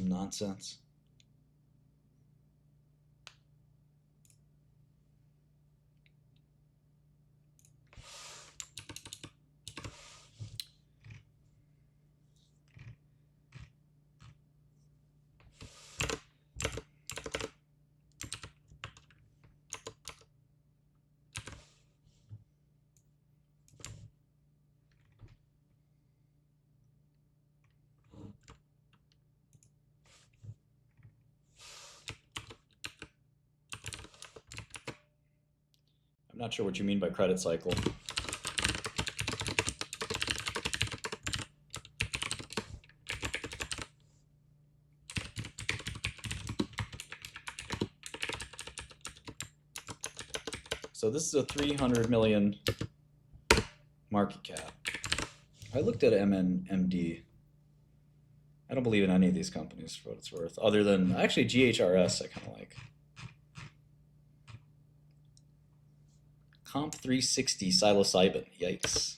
some nonsense. I'm not sure what you mean by credit cycle. So this is a 300 million market cap. I looked at MNMD. I don't believe in any of these companies for what it's worth, other than actually GHRS I kind of like. Comp 360 psilocybin, yikes.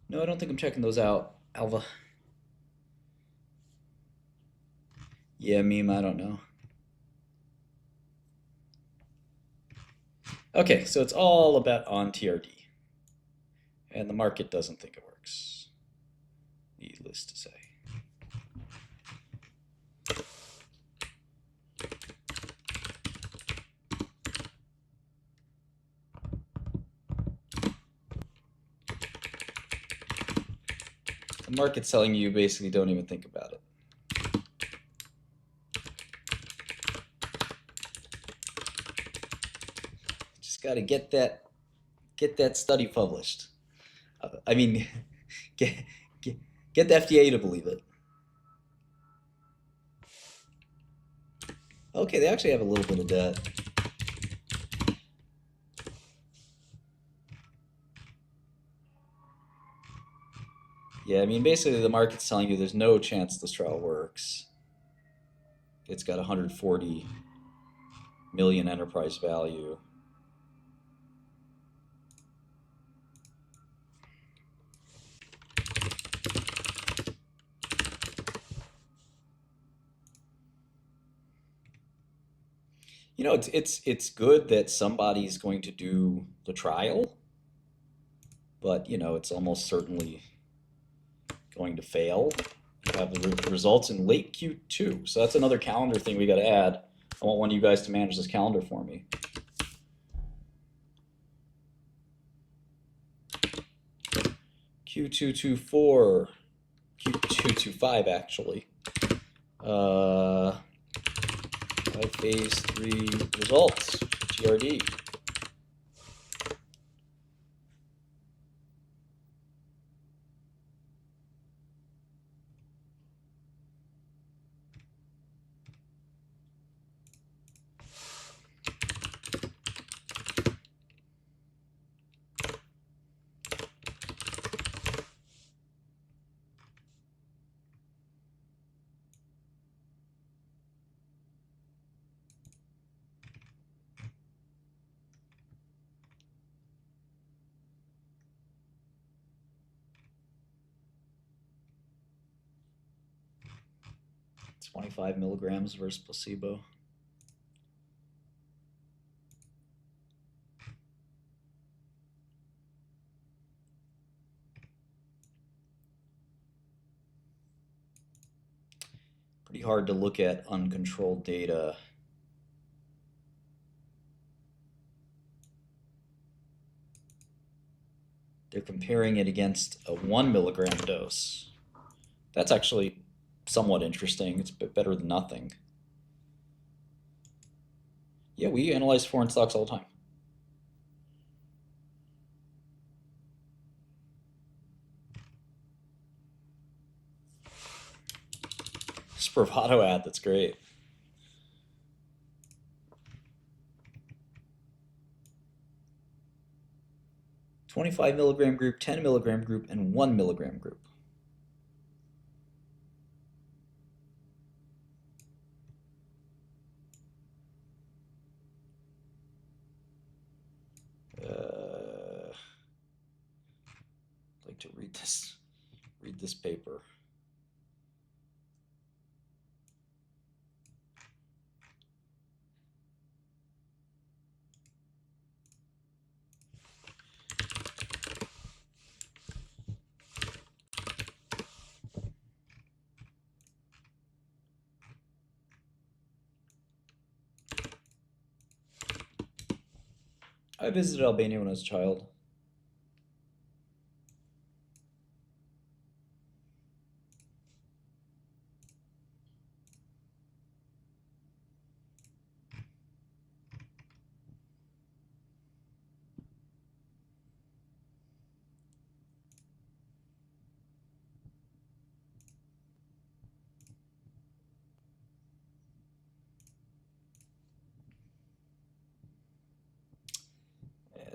No, I don't think I'm checking those out, Alva. Yeah, meme, I don't know. Okay, so it's all about on TRD. And the market doesn't think it works, needless to say. The market's telling you basically don't even think about it. Just got to get that study published. I mean, get the FDA to believe it. Okay, they actually have a little bit of debt. Yeah, I mean, basically the market's telling you there's no chance this trial works. It's got 140 million enterprise value. You know, it's good that somebody's going to do the trial, but you know, it's almost certainly going to fail. You have the results in late Q2, so that's another calendar thing we got to add. I want one of you guys to manage this calendar for me. Q224, Q225 actually. Phase 3 results, TRD. It's 25 milligrams versus placebo. Pretty hard to look at uncontrolled data. They're comparing it against a 1 milligram dose. That's actually somewhat interesting. It's a bit better than nothing. Yeah, we analyze foreign stocks all the time. Spravato ad, that's great. 25 milligram group, 10 milligram group, and 1 milligram group. I'd like to read this paper. I visited Albania when I was a child.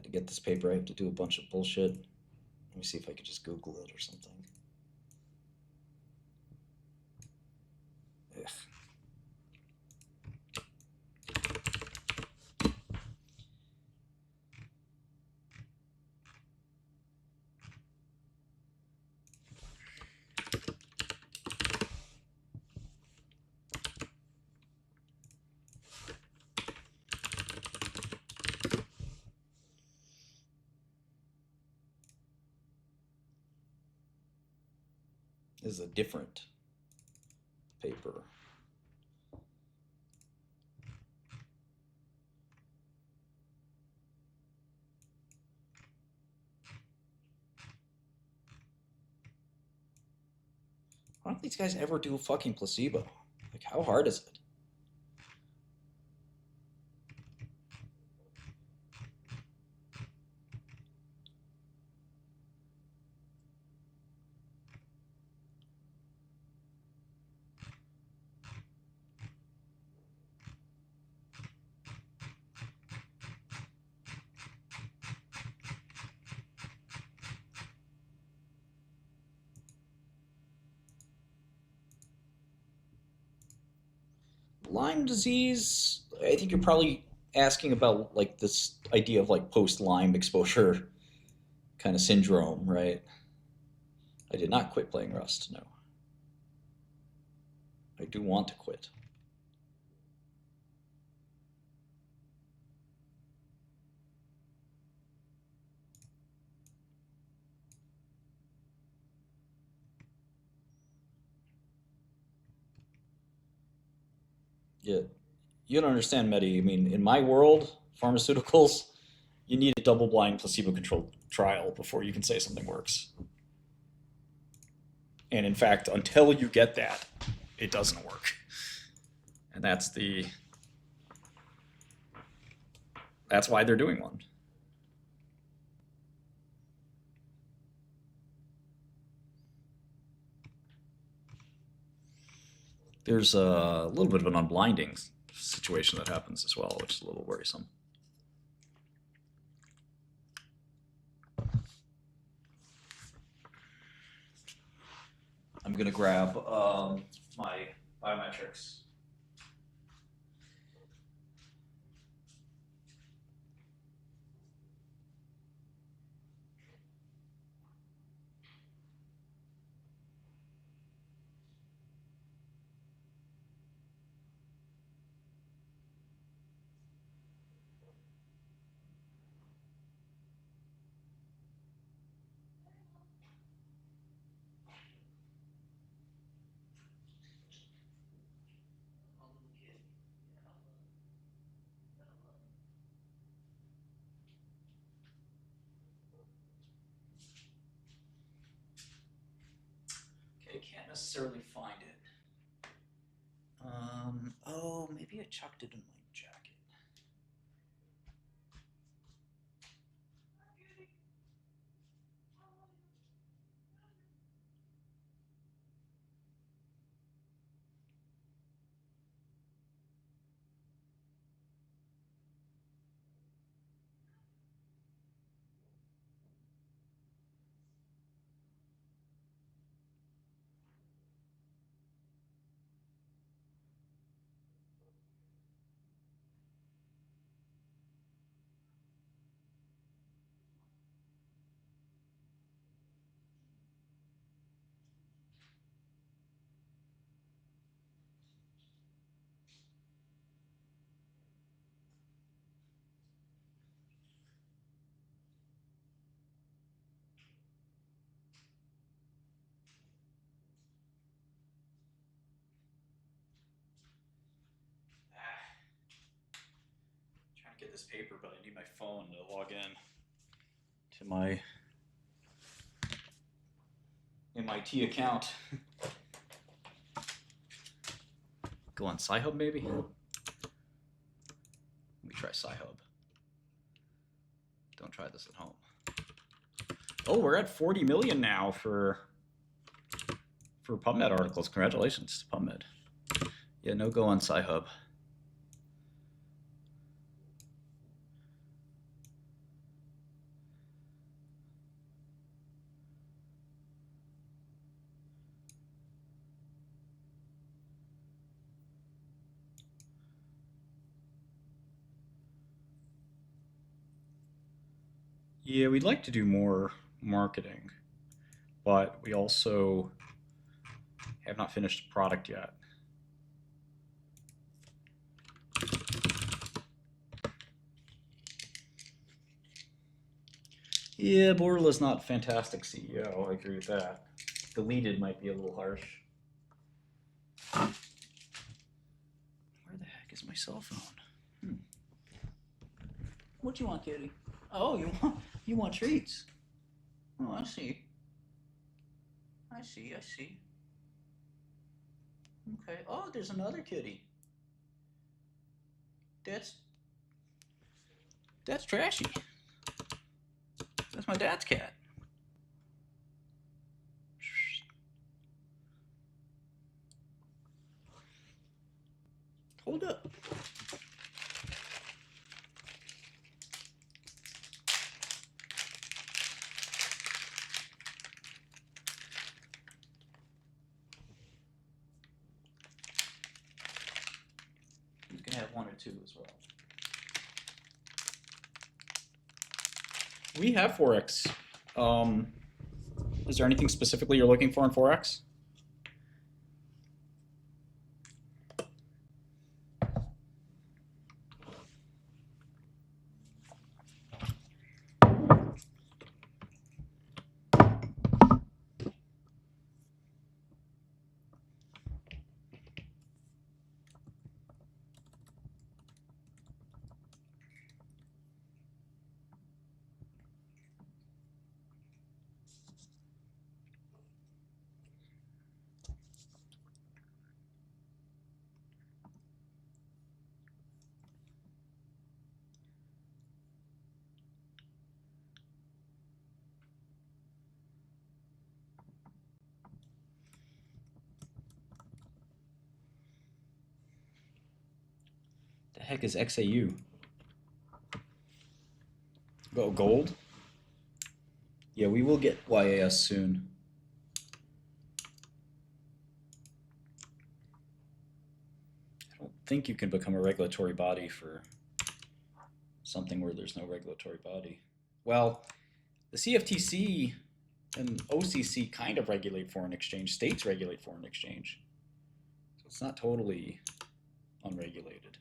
To get this paper, I have to do a bunch of bullshit. Let me see if I could just Google it or something. Ugh. This is a different paper. Why don't these guys ever do a fucking placebo? Like, how hard is it? Lyme disease, I think you're probably asking about like this idea of like post Lyme exposure kind of syndrome, right? I did not quit playing Rust, no. I do want to quit. Yeah, you don't understand, Medi. I mean, in my world, pharmaceuticals, you need a double blind placebo controlled trial before you can say something works. And in fact, until you get that, it doesn't work. And that's why they're doing one. There's a little bit of an unblinding situation that happens as well, which is a little worrisome. I'm gonna grab my biometrics. Okay, can't necessarily find it. Oh, maybe I chucked it in my jacket. this paper, but I need my phone to log in to my MIT account. Go on Sci-Hub maybe? Let me try Sci-Hub. Don't try this at home. Oh, we're at 40 million now for PubMed articles. Congratulations to PubMed. Yeah, no go on Sci-Hub. Yeah, we'd like to do more marketing, but we also have not finished the product yet. Yeah, Borla's not fantastic CEO. I agree with that. Deleted might be a little harsh. Where the heck is my cell phone? What do you want, kitty? Oh, you want treats? Oh, I see. I see. Okay. Oh, there's another kitty. That's Trashy. That's my dad's cat. Hold up. You can have one or two as well. We have Forex. Is there anything specifically you're looking for in Forex? The heck is XAU? Oh, gold? Yeah, we will get YAS soon. I don't think you can become a regulatory body for something where there's no regulatory body. Well, the CFTC and OCC kind of regulate foreign exchange. States regulate foreign exchange. So it's not totally unregulated.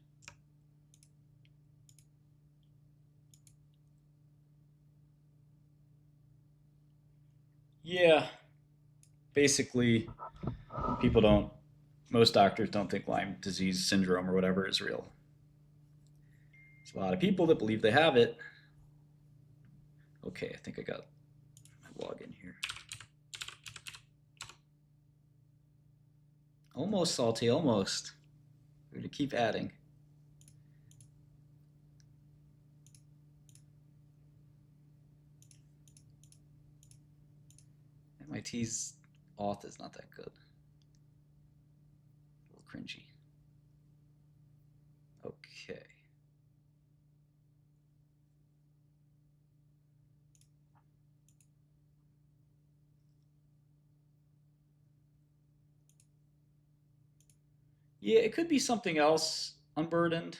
Yeah, basically, most doctors don't think Lyme disease syndrome or whatever is real. There's a lot of people that believe they have it. Okay, I think I got my login here. Almost salty, almost. We're gonna keep adding. MIT's auth is not that good. A little cringy. Okay. Yeah, it could be something else unburdened.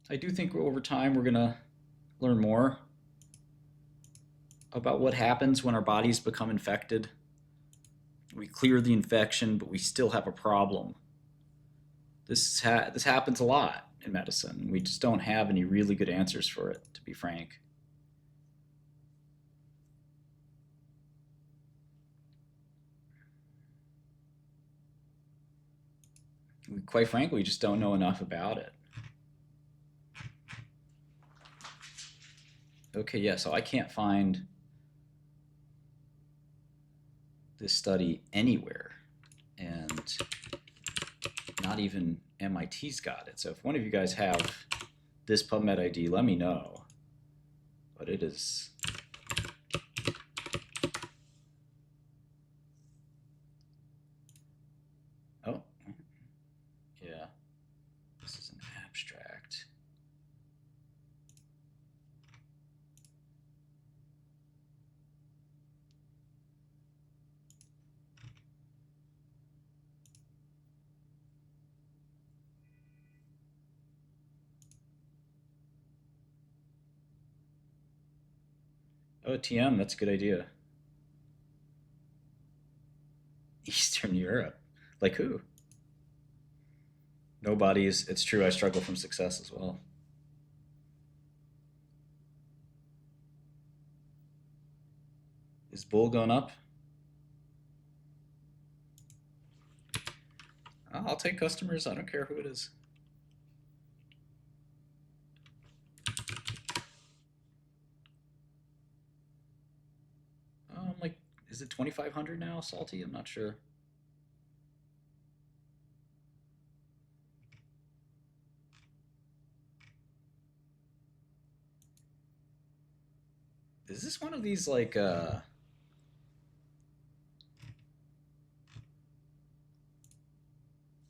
I do think over time we're gonna learn more about what happens when our bodies become infected. We clear the infection, but we still have a problem. This happens a lot in medicine. We just don't have any really good answers for it, to be frank. Quite frankly, we just don't know enough about it. Okay, yeah, so I can't find this study anywhere, and not even MIT's got it. So if one of you guys have this PubMed ID, let me know. But it is... Oh, yeah. This is an abstract. Oh, TM, that's a good idea. Eastern Europe. Like who? Nobody's. It's true, I struggle from success as well. Is bull going up? I'll take customers. I don't care who it is. Like, is it 2,500 now, Salty? I'm not sure. Is this one of these, like, what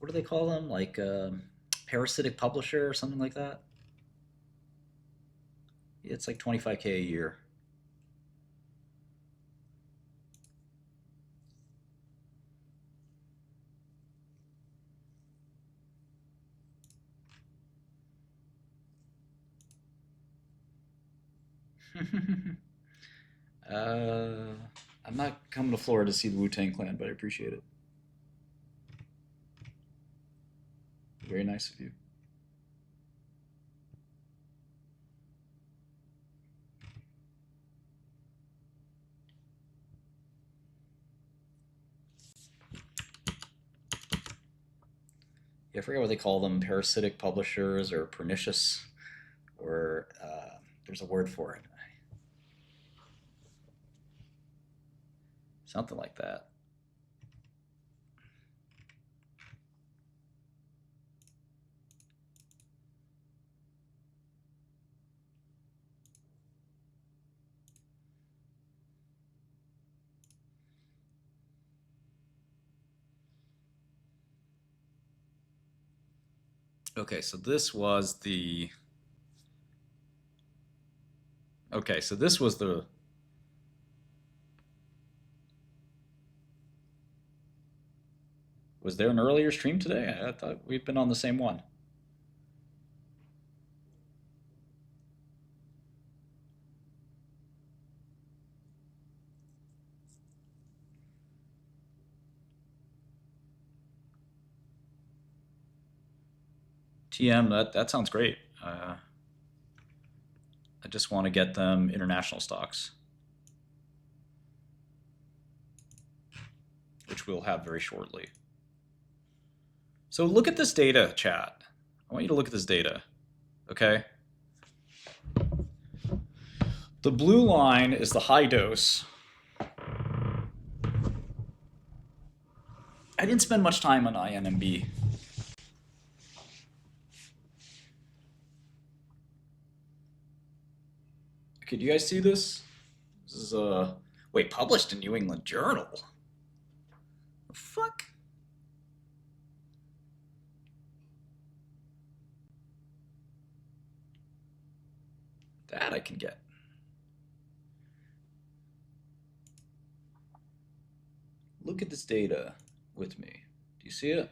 do they call them? Like, parasitic publisher or something like that? It's like 25K a year. uh, I'm not coming to Florida to see the Wu-Tang Clan, but I appreciate it. Very nice of you. Yeah, I forget what they call them, parasitic publishers or pernicious, or there's a word for it. Something like that. Okay, so this was the... Okay, so this was the... Was there an earlier stream today? I thought we'd been on the same one. TM, that sounds great. I just want to get them international stocks, which we'll have very shortly. So look at this data, chat. I want you to look at this data, okay? The blue line is the high dose. I didn't spend much time on INMB. Okay, do you guys see this? This is wait, published in New England Journal. The fuck? That I can get. Look at this data with me. Do you see it?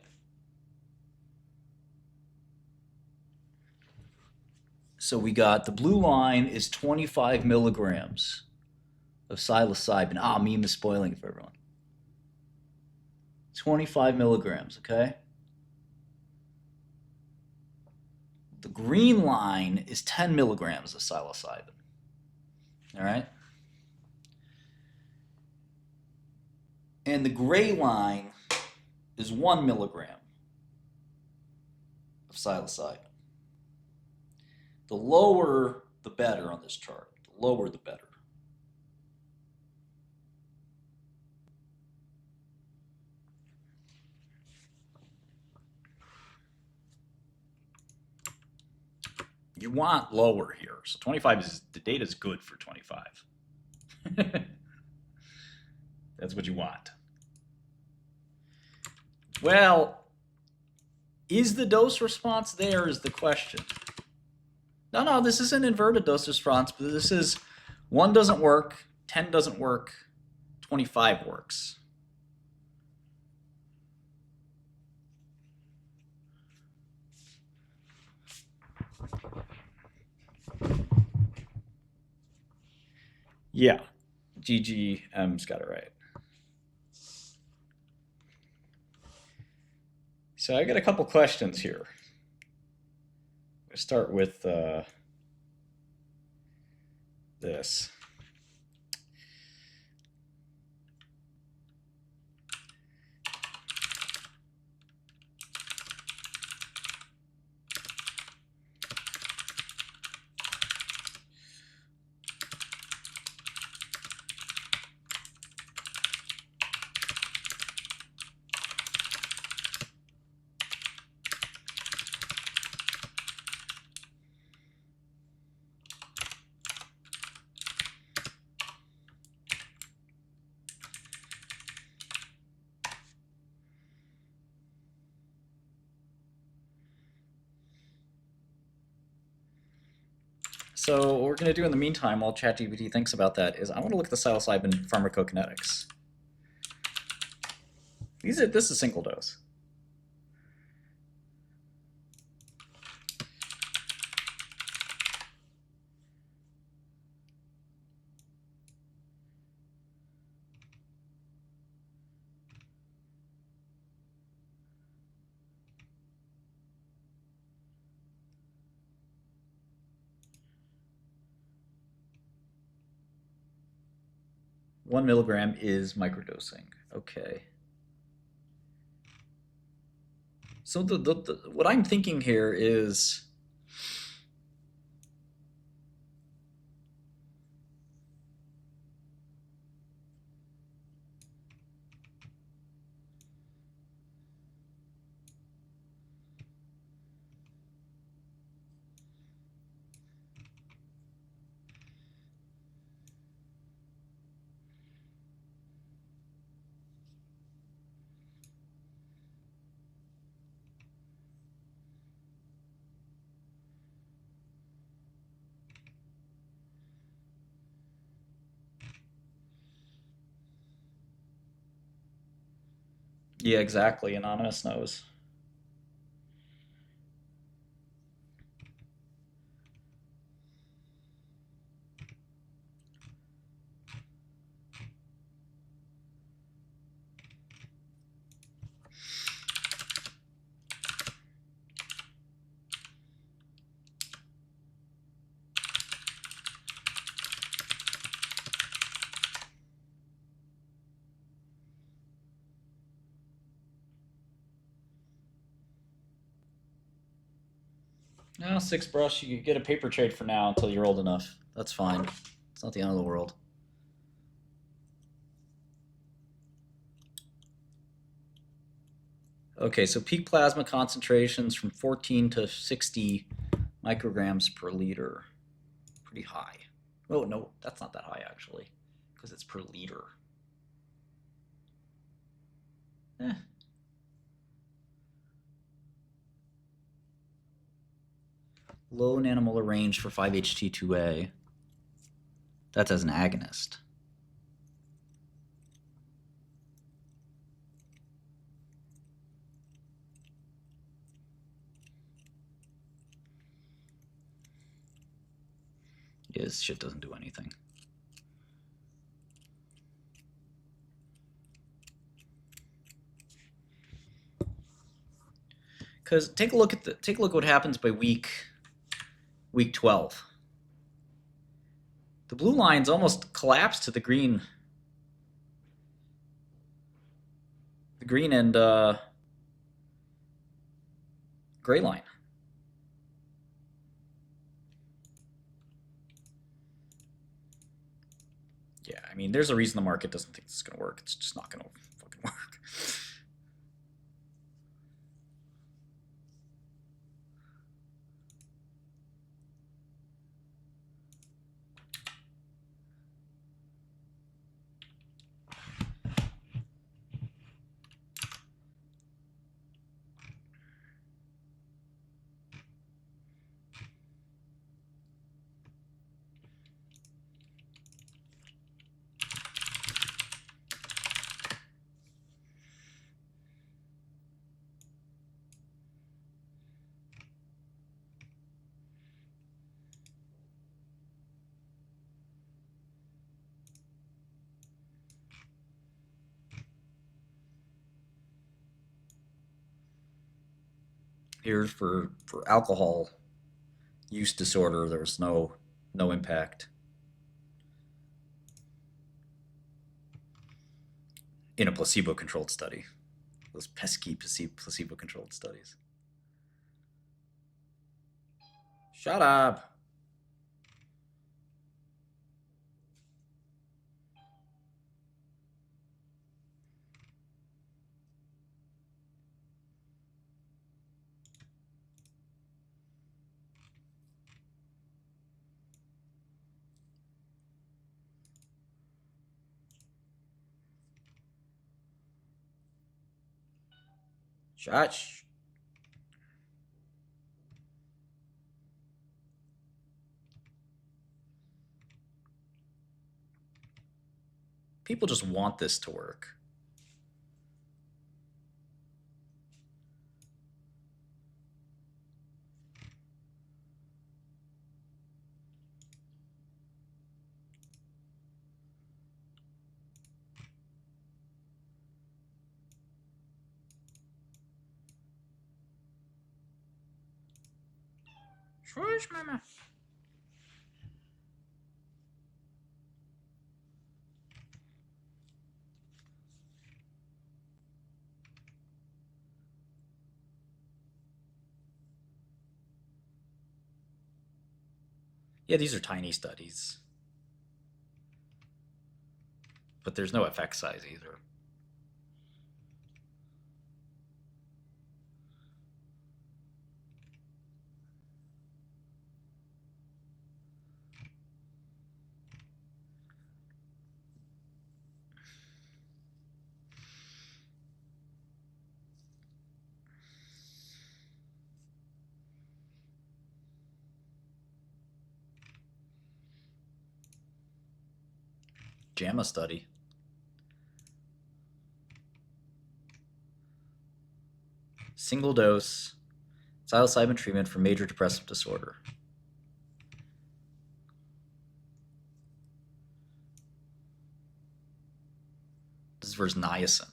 So we got the blue line is 25 milligrams of psilocybin. Ah, meme is spoiling it for everyone. 25 milligrams, okay? The green line is 10 milligrams of psilocybin. All right? And the gray line is 1 milligram of psilocybin. The lower, the better on this chart. The lower the better. You want lower here. So 25 is, the data is good for 25. That's what you want. Well, is the dose response there is the question. No, this is an inverted dose response, but this is 1 doesn't work, 10 doesn't work, 25 works. Yeah, GGM's got it right. So I got a couple questions here. Let's start with this. So what we're going to do in the meantime, while ChatGPT thinks about that, is I want to look at the psilocybin pharmacokinetics. This is single dose. One milligram is microdosing. Okay. So what I'm thinking here is, yeah, exactly. Anonymous knows. No, six brush. You get a paper trade for now until you're old enough. That's fine. It's not the end of the world. Okay, so peak plasma concentrations from 14 to 60 micrograms per liter. Pretty high. Oh, no, that's not that high actually, because it's per liter. Eh. Low nanomolar range for 5-HT2A. That's as an agonist. Yeah, this shit doesn't do anything. Because take a look at what happens by week 12. The blue lines almost collapse to the green and gray line. I mean, there's a reason the market doesn't think this is going to work. It's just not going to fucking work. Here for alcohol use disorder, there was no impact in a placebo-controlled study. Those pesky placebo-controlled studies. Shut up. Shush. People just want this to work. Shush, mama. Yeah, these are tiny studies, but there's no effect size either. JAMA study. Single dose psilocybin treatment for major depressive disorder. This is versus niacin.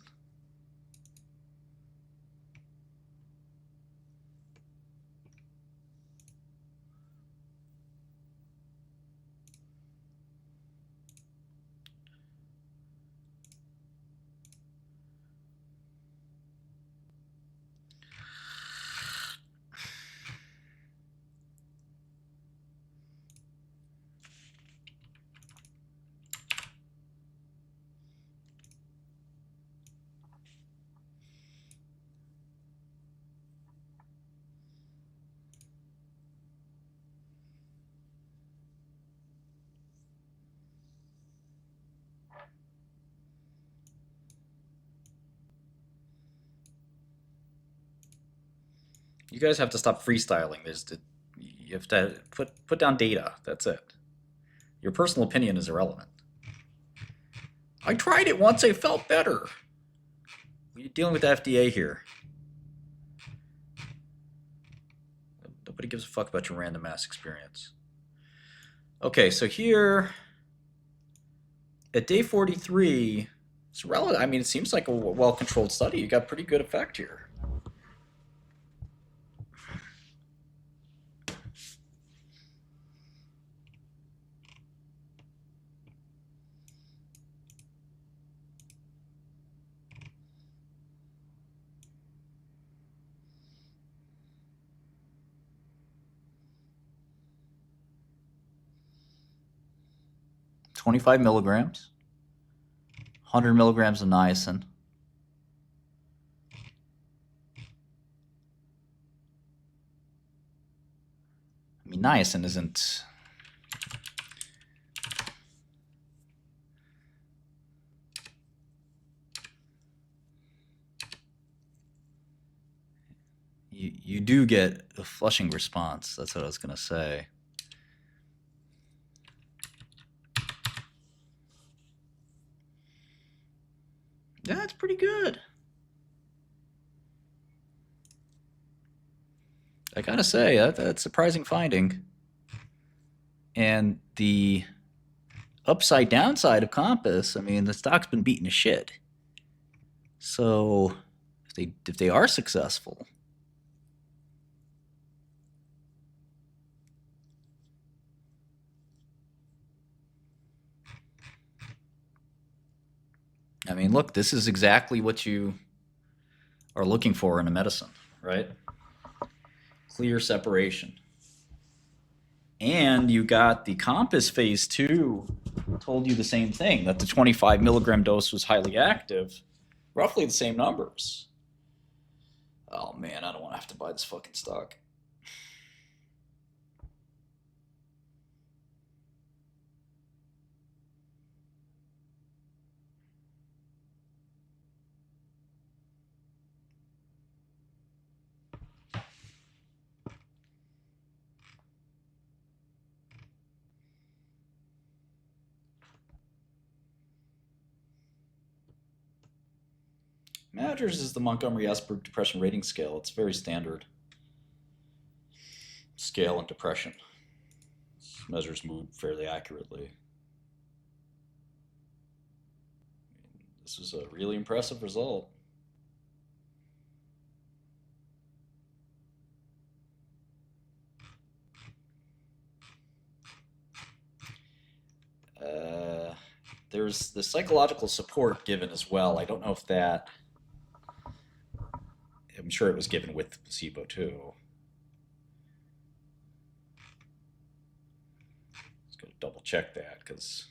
You guys have to stop freestyling. You have to put down data. That's it. Your personal opinion is irrelevant. I tried it once. I felt better. You're dealing with the FDA here. Nobody gives a fuck about your random ass experience. Okay, so here at day 43, it's relevant. I mean, it seems like a well-controlled study. You got pretty good effect here. $25 milligrams. 100 milligrams of niacin. I mean, niacin isn't... You do get a flushing response. That's what I was going to say. Yeah, that's pretty good. I gotta say, that's a surprising finding. And the upside downside of Compass, I mean, the stock's been beaten to shit. So if they are successful, I mean, look, this is exactly what you are looking for in a medicine, right? Clear separation. And you got the Compass phase 2 told you the same thing, that the 25 milligram dose was highly active, roughly the same numbers. Oh man, I don't want to have to buy this fucking stock. Matters is the Montgomery-Åsberg Depression Rating Scale. It's very standard scale in depression. It measures mood fairly accurately. This was a really impressive result. There's the psychological support given as well. I don't know if that... I'm sure it was given with placebo too. Let's go double check that because...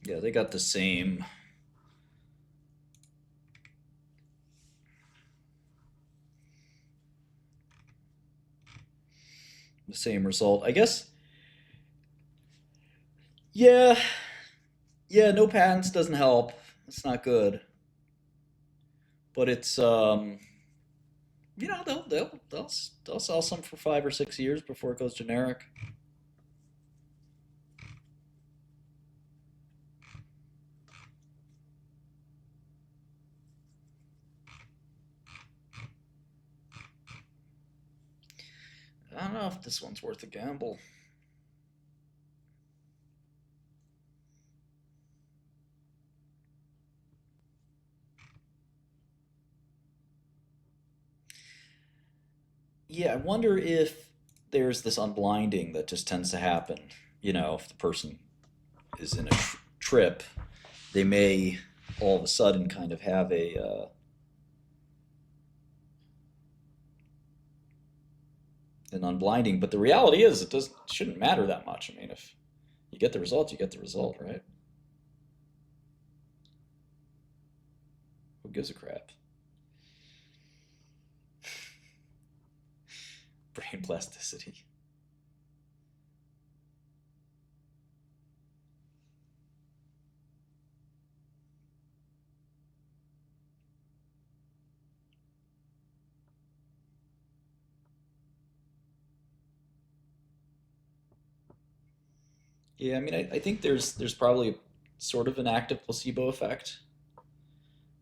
Yeah, they got the same result. I guess, yeah, yeah, no patents doesn't help. It's not good. But it's they'll sell some for 5 or 6 years before it goes generic. I don't know if this one's worth a gamble. Yeah, I wonder if there's this unblinding that just tends to happen. If the person is in a trip, they may all of a sudden kind of have an unblinding. But the reality is, shouldn't matter that much. I mean, if you get the result, you get the result, right? Who gives a crap? Brain plasticity. Yeah, I mean, I think there's probably sort of an active placebo effect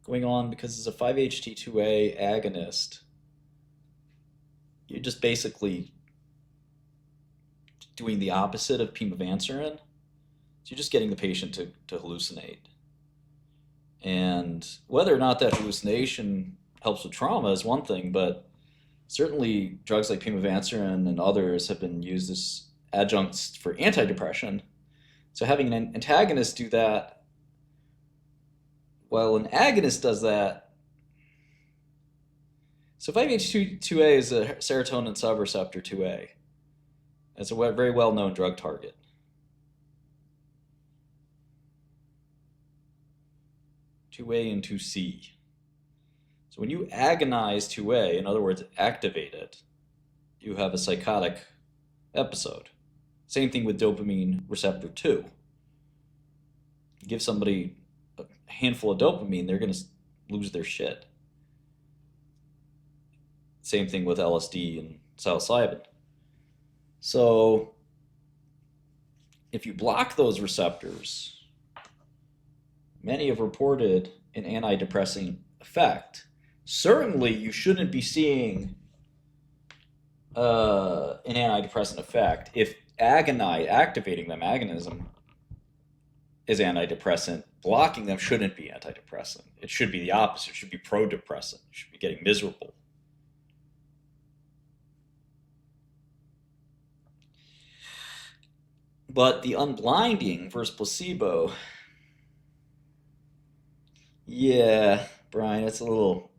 going on because as a 5-HT2A agonist, you're just basically doing the opposite of pimavanserin. So you're just getting the patient to hallucinate. And whether or not that hallucination helps with trauma is one thing, but certainly drugs like pimavanserin and others have been used as adjuncts for antidepressant. So having an antagonist do that, while an agonist does that, so 5-HT2A is a serotonin subreceptor 2A. It's a very well known drug target. 2A and 2C. So when you agonize 2A, in other words, activate it, you have a psychotic episode. Same thing with dopamine receptor 2. You give somebody a handful of dopamine, they're going to lose their shit. Same thing with LSD and psilocybin. So if you block those receptors, many have reported an antidepressant effect. Certainly, you shouldn't be seeing an antidepressant effect if activating them, agonism, is antidepressant. Blocking them shouldn't be antidepressant. It should be the opposite. It should be pro-depressant. You should be getting miserable. But the unblinding versus placebo, yeah, Brian, it's a little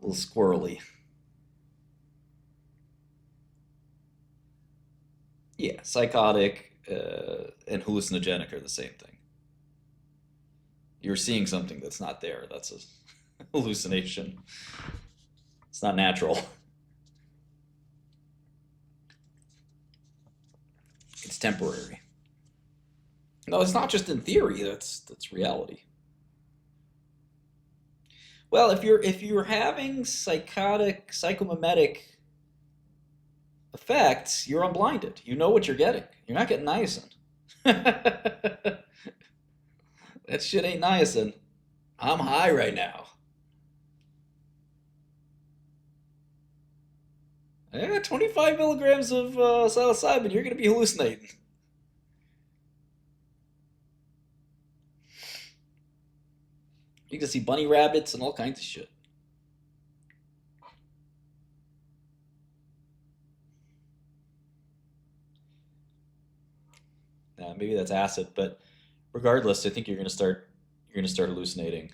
squirrely. Yeah, psychotic and hallucinogenic are the same thing. You're seeing something that's not there. That's a hallucination. It's not natural. It's temporary. No, it's not just in theory. That's reality. Well, if you're having psychotic, psychomimetic effects, you're unblinded. You know what you're getting. You're not getting niacin. That shit ain't niacin. I'm high right now. 25 milligrams of psilocybin, you're going to be hallucinating. You can see bunny rabbits and all kinds of shit. Maybe that's acid, but regardless, I think you're going to start hallucinating.